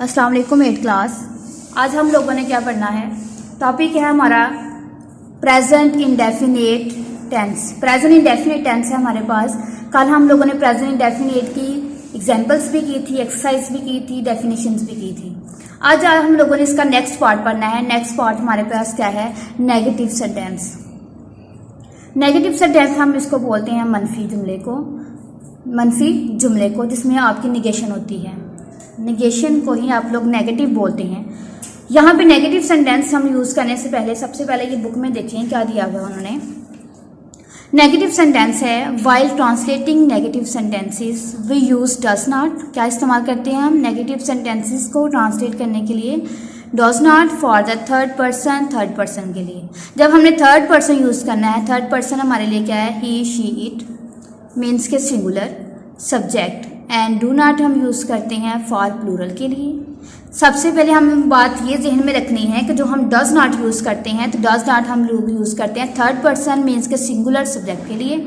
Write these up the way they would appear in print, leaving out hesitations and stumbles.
अस्सलाम वालेकुम 8th class. आज हम लोगों ने क्या पढ़ना है, टॉपिक है हमारा present indefinite tense. Present indefinite tense है हमारे पास। कल हम लोगों ने प्रेजेंट इंडेफिनिट की एग्जांपल्स भी की थी, एक्सरसाइज भी की थी, डेफिनेशंस भी की थी। आज हम लोगों ने इसका नेक्स्ट पार्ट पढ़ना है। नेक्स्ट पार्ट हमारे पास क्या है, नेगेटिव सेंटेंस। नेगेटिव सेंटेंस हम इसको बोलते हैं मनफी जुमले को जिसमें आपकी निगेशन होती है। निगेशन को ही आप लोग नेगेटिव बोलते हैं। यहाँ पे नेगेटिव सेंटेंस हम यूज करने से पहले सबसे पहले ये बुक में देखें क्या दिया हुआ उन्होंने। नेगेटिव सेंटेंस है, while translating negative sentences we use does not. क्या इस्तेमाल करते हैं हम नेगेटिव सेंटेंसेस को ट्रांसलेट करने के लिए? Does not for the third person के लिए। जब हमने थर्ड पर्सन यूज करना है, थर्ड पर्सन हमारे लिए क्या है, ही शी इट, मीन्स के singular subject. And do not हम यूज करते हैं फॉर प्लूरल के लिए। सबसे पहले हम बात ये जहन में रखनी है कि जो हम डज नॉट यूज करते हैं, तो डज नॉट हम लोग यूज करते हैं थर्ड पर्सन मीन्स के सिंगुलर सब्जेक्ट के लिए।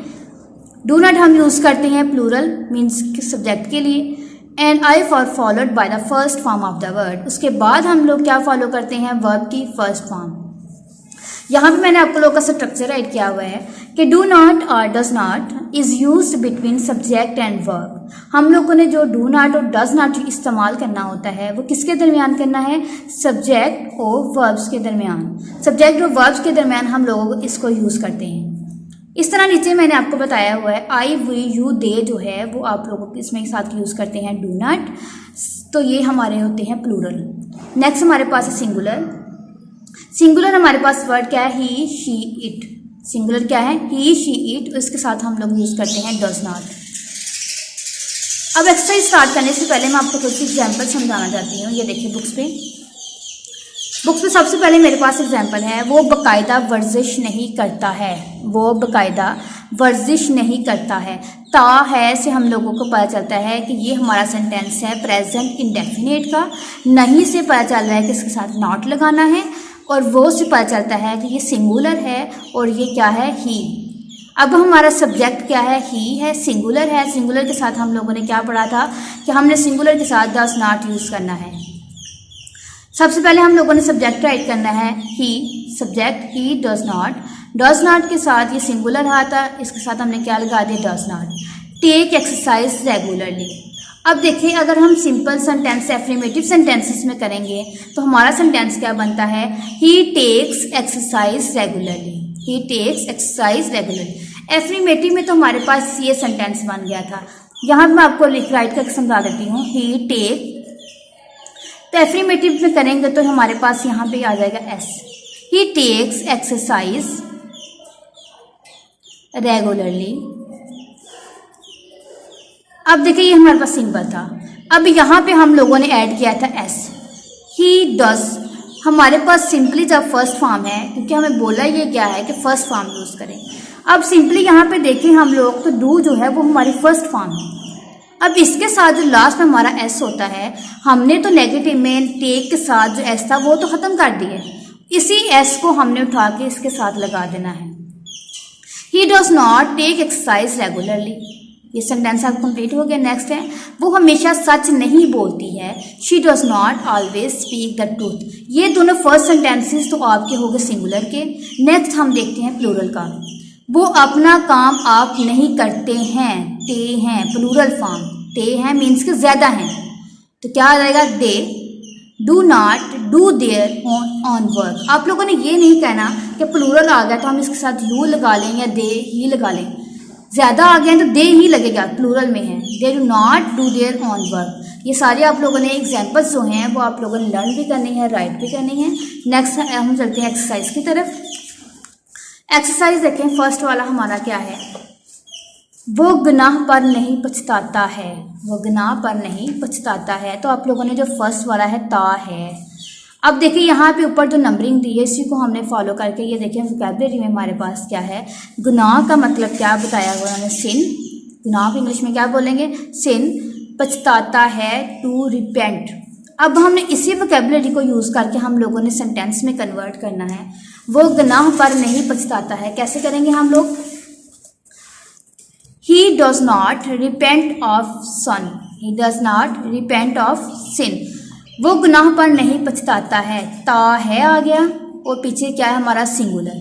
डू नॉट हम यूज करते हैं प्लूरल मीन्स के सब्जेक्ट के लिए। And I for followed by the first form of the word. उसके बाद हम लोग क्या फॉलो करते हैं, वर्ब की फर्स्ट फॉर्म। यहाँ पे मैंने आपको लोग का स्ट्रक्चर राइट किया हुआ है कि डू नॉट और does not is used between subject and verb. हम लोगों ने जो डू नॉट और डज नॉट इस्तेमाल करना होता है वो किसके दरमियान करना है, सब्जेक्ट और वर्ब्स के दरमियान। सब्जेक्ट और वर्ब्स के दरमियान हम लोग इसको यूज करते हैं। इस तरह नीचे मैंने आपको बताया हुआ है, आई वी यू दे जो है वो आप लोगों को इसमें साथ यूज करते हैं डू नॉट। तो ये हमारे होते हैं प्लूरल। नेक्स्ट हमारे पास है सिंगुलर। सिंगुलर हमारे पास वर्ड क्या है, ही शी इट। सिंगुलर क्या है, ही शी इट। इसके साथ हम लोग यूज करते हैं डज नॉट। अब एक्सरसाइज स्टार्ट करने से पहले मैं आपको कुछ एग्जाम्पल समझाना चाहती हूँ। ये देखिए बुक्स पे सबसे पहले मेरे पास एग्जाम्पल है, वो बाकायदा वर्जिश नहीं करता है। वो बाकायदा वर्जिश नहीं करता है। ता है से हम लोगों को पता चलता है कि ये हमारा सेंटेंस है प्रेजेंट इंडेफिनिट का। नहीं से पता चल रहा है कि इसके साथ नॉट लगाना है, और वो से पता चलता है कि ये सिंगुलर है और ये क्या है, ही। अब हमारा सब्जेक्ट क्या है, ही है, सिंगुलर है। सिंगुलर के साथ हम लोगों ने क्या पढ़ा था कि हमने सिंगुलर के साथ डज नॉट यूज करना है। सबसे पहले हम लोगों ने सब्जेक्ट राइट करना है, he subject, he does not. Does not के साथ ये सिंगुलर आता, इसके साथ हमने क्या लगा दिया, does not. Take exercise regularly. अब देखिए अगर हम सिंपल सेंटेंस एफर्मेटिव सेंटेंसेस में करेंगे तो हमारा सेंटेंस क्या बनता है, ही टेक्स एक्सरसाइज रेगुलरली। ही टेक्स एक्सरसाइज रेगुलरली। एफर्मेटिव में तो हमारे पास ये सेंटेंस बन गया था। यहाँ मैं आपको राइट करके समझा देती हूँ, ही टेक। तो एफर्मेटिव में करेंगे तो हमारे पास यहाँ पे आ जाएगा एस। ही टेक्स एक्सरसाइज रेगुलरली। अब देखिए ये हमारे पास सिंपल था। अब यहाँ पे हम लोगों ने ऐड किया था एस। ही डज हमारे पास सिंपली जब फर्स्ट फॉर्म है, क्योंकि हमें बोला ये क्या है कि फर्स्ट फॉर्म यूज करें। अब सिंपली यहाँ पे देखें हम लोग तो डू जो है वो हमारी फर्स्ट फॉर्म है। अब इसके साथ जो लास्ट में हमारा एस होता है, हमने तो नेगेटिव में टेक के साथ जो एस था वो तो खत्म कर दिए, इसी एस को हमने उठा के इसके साथ लगा देना है। He does not take exercise regularly. ये सेंटेंस अब कंप्लीट हो गया। नेक्स्ट है, वो हमेशा सच नहीं बोलती है। She does not always speak the truth. ये दोनों फर्स्ट सेंटेंसेस तो आपके हो गए सिंगुलर के। नेक्स्ट हम देखते हैं प्लूरल का। वो अपना काम आप नहीं करते हैं, ते हैं, प्लूरल फॉर्म ते हैं मीन्स के ज्यादा हैं, तो क्या आ जाएगा, they do not do their on work. आप लोगों ने ये नहीं कहना कि प्लूरल आ गया तो हम इसके साथ यू लगा लें या दे ही लगा लें। ज्यादा आ गया तो दे ही लगेगा, प्लूरल में है। They do not do their on work. ये सारे आप लोगों ने एग्जाम्पल्स जो हैं वो आप लोगों ने लर्न भी करनी है, राइट भी करनी है। नेक्स्ट हम चलते हैं एक्सरसाइज की तरफ। एक्सरसाइज देखें, फर्स्ट वाला हमारा क्या है, वो गुनाह पर नहीं पछताता है। वो गुनाह पर नहीं पछताता है। तो आप लोगों ने जो फर्स्ट वाला है ता है। अब देखिए यहाँ पे ऊपर जो नंबरिंग दी है इसी को हमने फॉलो करके ये देखिए वोकैबुलरी में हमारे पास क्या है, गुनाह का मतलब क्या बताया हुआ है, सिन। गुनाह को इंग्लिश में क्या बोलेंगे, सिन। पछताता है, टू रिपेंट। अब हमने इसी वोकैबुलरी को यूज करके हम लोगों ने सेंटेंस में कन्वर्ट करना है। वो गुनाह पर नहीं पछताता है, कैसे करेंगे हम लोग, he does not repent of sin. He does not repent of sin. वो गुनाह पर नहीं पछताता है, ता है आ गया और पीछे क्या है हमारा सिंगुलर,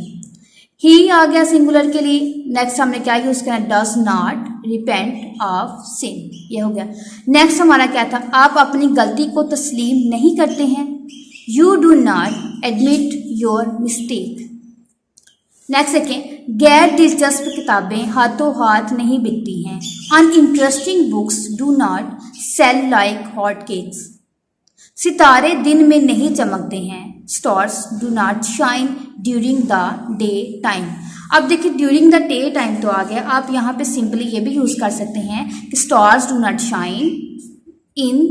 ही आ गया सिंगुलर के लिए। नेक्स्ट हमने क्या यूज़ करना, does not repent of sin, ये हो गया। नेक्स्ट हमारा क्या था, आप अपनी गलती को तस्लीम नहीं करते हैं, you do not admit your mistake. Next देखें, गैर दिलचस्प किताबें हाथों हाथ नहीं बिकती हैं, uninteresting books do not sell like hot cakes. सितारे दिन में नहीं चमकते हैं, stars do not shine during the day time. अब देखिए ड्यूरिंग द डे टाइम तो आ गया, आप यहाँ पे सिंपली ये भी यूज़ कर सकते हैं कि stars do not shine in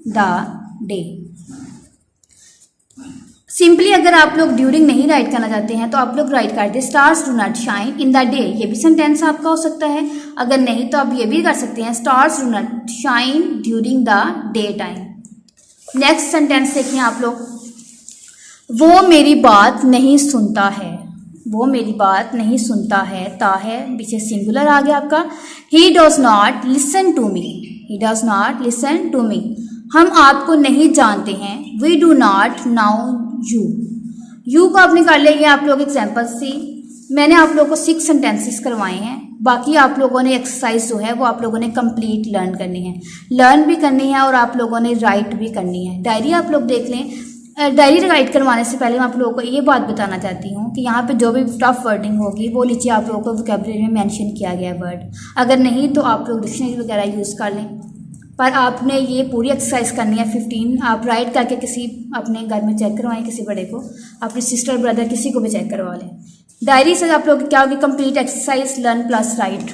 the day. Simply अगर आप लोग ड्यूरिंग नहीं राइट करना चाहते हैं तो आप लोग राइट कर the stars do not shine in the day, ये भी सेंटेंस आपका हो सकता है। अगर नहीं तो आप ये भी कर सकते हैं stars do not shine during the day time. Next sentence देखिए आप लोग, वो मेरी बात नहीं सुनता है, वो मेरी बात नहीं सुनता है, ता है पीछे सिंगुलर आ गया आपका। He does not listen to me, he does not listen to me. हम आपको नहीं जानते हैं, we do not know you, you को आपने कर लिया, ये आप लोग एग्जाम्पल सी। मैंने आप लोगों को 6 सेंटेंसेस करवाए हैं, बाकी आप लोगों ने एक्सरसाइज जो है वो आप लोगों ने कंप्लीट लर्न करनी है, लर्न भी करनी है और आप लोगों ने राइट भी करनी है। डायरी आप लोग देख लें। डायरी राइट करवाने से पहले मैं आप लोगों को ये बात बताना चाहती हूँ कि यहाँ पे जो भी टफ वर्डिंग होगी वो नीचे आप लोगों को वोकैबुलरी में मेंशन किया गया है वर्ड, अगर नहीं तो आप लोग डिक्शनरी वगैरह यूज़ कर लें। पर आपने ये पूरी एक्सरसाइज करनी है 15, आप राइट करके किसी अपने घर में चेक करवाएं, किसी बड़े को, अपने सिस्टर ब्रदर किसी को भी चेक करवा लें। डायरी से आप लोग क्या होगी, complete exercise learn plus right.